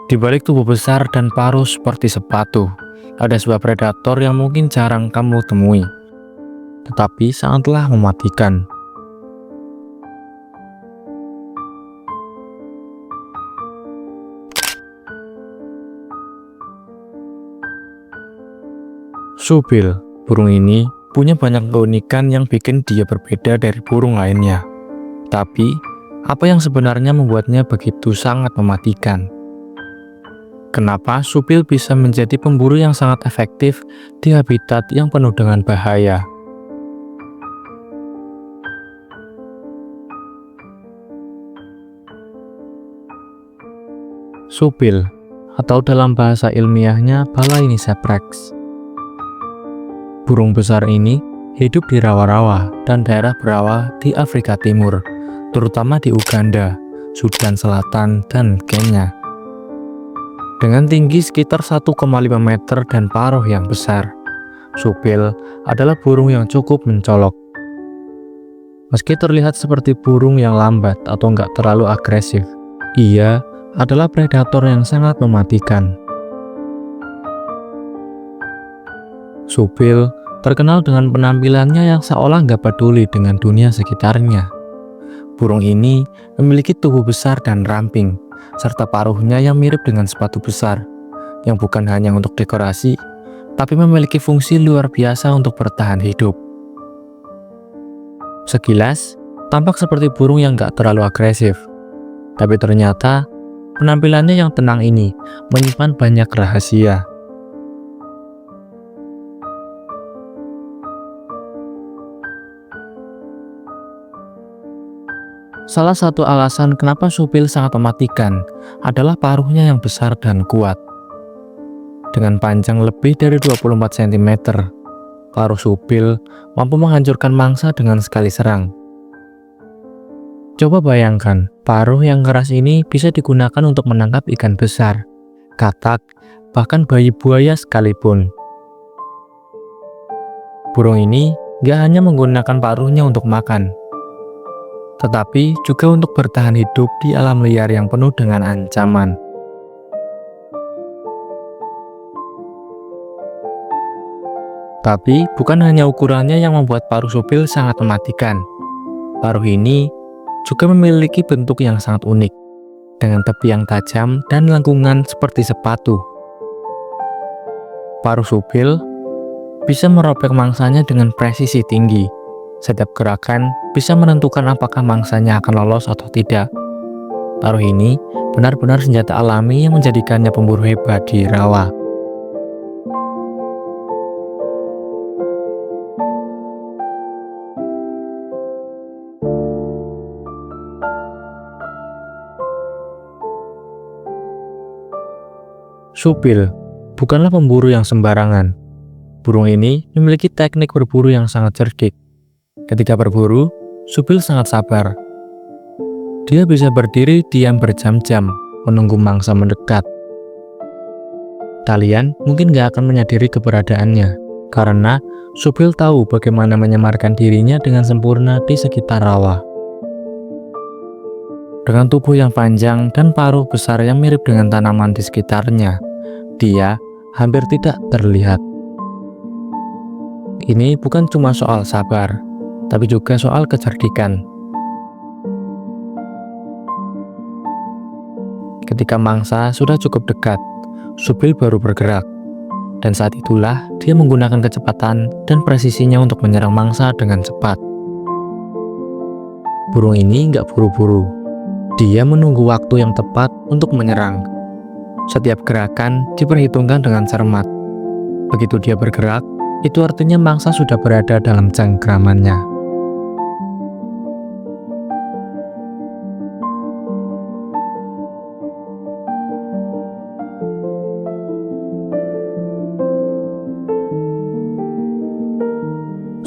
Di balik tubuh besar dan paruh seperti sepatu, ada sebuah predator yang mungkin jarang kamu temui, tetapi sangatlah mematikan. Supil, burung ini punya banyak keunikan yang bikin dia berbeda dari burung lainnya. Tapi, apa yang sebenarnya membuatnya begitu sangat mematikan? Kenapa supil bisa menjadi pemburu yang sangat efektif di habitat yang penuh dengan bahaya? Supil, atau dalam bahasa ilmiahnya Balaeniceps rex. Burung besar ini hidup di rawa-rawa dan daerah berawa di Afrika Timur, terutama di Uganda, Sudan Selatan, dan Kenya. Dengan tinggi sekitar 1,5 meter dan paruh yang besar, supil adalah burung yang cukup mencolok. Meski terlihat seperti burung yang lambat atau nggak terlalu agresif, ia adalah predator yang sangat mematikan. Supil terkenal dengan penampilannya yang seolah nggak peduli dengan dunia sekitarnya. Burung ini memiliki tubuh besar dan ramping, serta paruhnya yang mirip dengan sepatu besar, yang bukan hanya untuk dekorasi, tapi memiliki fungsi luar biasa untuk bertahan hidup. Sekilas, tampak seperti burung yang gak terlalu agresif, tapi ternyata penampilannya yang tenang ini menyimpan banyak rahasia. Salah satu alasan kenapa supil sangat mematikan adalah paruhnya yang besar dan kuat. Dengan panjang lebih dari 24 cm, paruh supil mampu menghancurkan mangsa dengan sekali serang. Coba bayangkan, paruh yang keras ini bisa digunakan untuk menangkap ikan besar, katak, bahkan bayi buaya sekalipun. Burung ini gak hanya menggunakan paruhnya untuk makan, tetapi juga untuk bertahan hidup di alam liar yang penuh dengan ancaman. Tapi bukan hanya ukurannya yang membuat paruh supil sangat mematikan. Paruh ini juga memiliki bentuk yang sangat unik, dengan tepi yang tajam dan lengkungan seperti sepatu. Paruh supil bisa merobek mangsanya dengan presisi tinggi. Setiap gerakan bisa menentukan apakah mangsanya akan lolos atau tidak. Paruh ini benar-benar senjata alami yang menjadikannya pemburu hebat di rawa. Supil bukanlah pemburu yang sembarangan. Burung ini memiliki teknik berburu yang sangat cerdik. Ketika berburu, supil sangat sabar. Dia bisa berdiri diam berjam-jam, menunggu mangsa mendekat. Kalian mungkin gak akan menyadari keberadaannya, karena supil tahu bagaimana menyamarkan dirinya dengan sempurna di sekitar rawa. Dengan tubuh yang panjang dan paruh besar yang mirip dengan tanaman di sekitarnya, dia hampir tidak terlihat. Ini bukan cuma soal sabar, tapi juga soal kecerdikan. Ketika mangsa sudah cukup dekat, supil baru bergerak. Dan saat itulah dia menggunakan kecepatan dan presisinya untuk menyerang mangsa dengan cepat. Burung ini nggak buru-buru. Dia menunggu waktu yang tepat untuk menyerang. Setiap gerakan diperhitungkan dengan cermat. Begitu dia bergerak, itu artinya mangsa sudah berada dalam cengkramannya.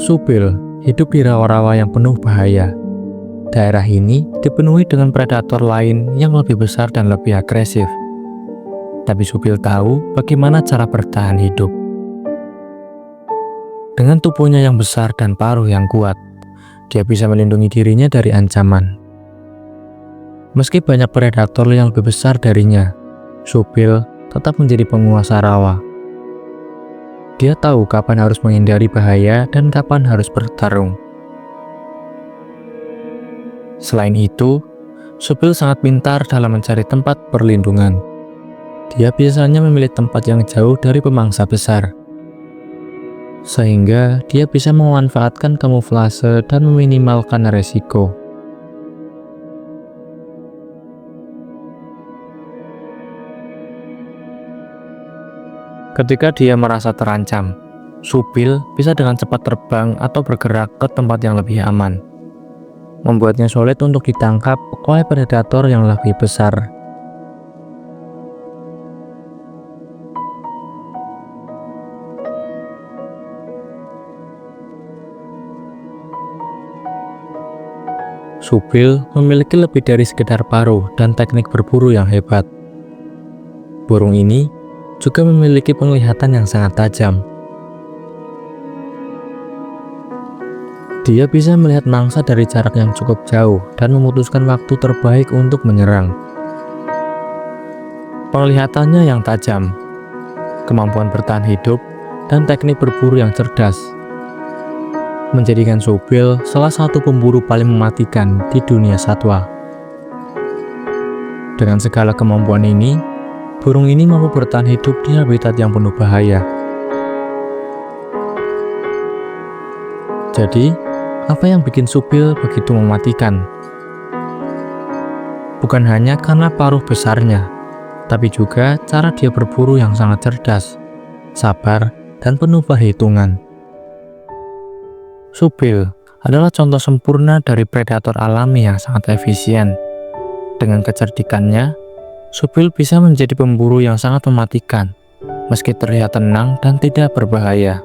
Supil hidup di rawa-rawa yang penuh bahaya. Daerah ini dipenuhi dengan predator lain yang lebih besar dan lebih agresif. Tapi supil tahu bagaimana cara bertahan hidup. Dengan tubuhnya yang besar dan paruh yang kuat, dia bisa melindungi dirinya dari ancaman. Meski banyak predator yang lebih besar darinya, Supil tetap menjadi penguasa rawa. Dia tahu kapan harus menghindari bahaya dan kapan harus bertarung. Selain itu, Supil sangat pintar dalam mencari tempat perlindungan. Dia biasanya memilih tempat yang jauh dari pemangsa besar, sehingga dia bisa memanfaatkan kamuflase dan meminimalkan resiko. Ketika dia merasa terancam, Supil bisa dengan cepat terbang atau bergerak ke tempat yang lebih aman, membuatnya sulit untuk ditangkap oleh predator yang lebih besar. Supil memiliki lebih dari sekedar paruh dan teknik berburu yang hebat. Burung ini juga memiliki penglihatan yang sangat tajam. Dia bisa melihat mangsa dari jarak yang cukup jauh dan memutuskan waktu terbaik untuk menyerang. Penglihatannya yang tajam, kemampuan bertahan hidup, dan teknik berburu yang cerdas menjadikan Supil salah satu pemburu paling mematikan di dunia satwa. Dengan segala kemampuan ini, burung ini mampu bertahan hidup di habitat yang penuh bahaya. Jadi, apa yang bikin Supil begitu mematikan? Bukan hanya karena paruh besarnya, tapi juga cara dia berburu yang sangat cerdas, sabar, dan penuh perhitungan. Supil adalah contoh sempurna dari predator alami yang sangat efisien. Dengan kecerdikannya, Supil bisa menjadi pemburu yang sangat mematikan, meski terlihat tenang dan tidak berbahaya.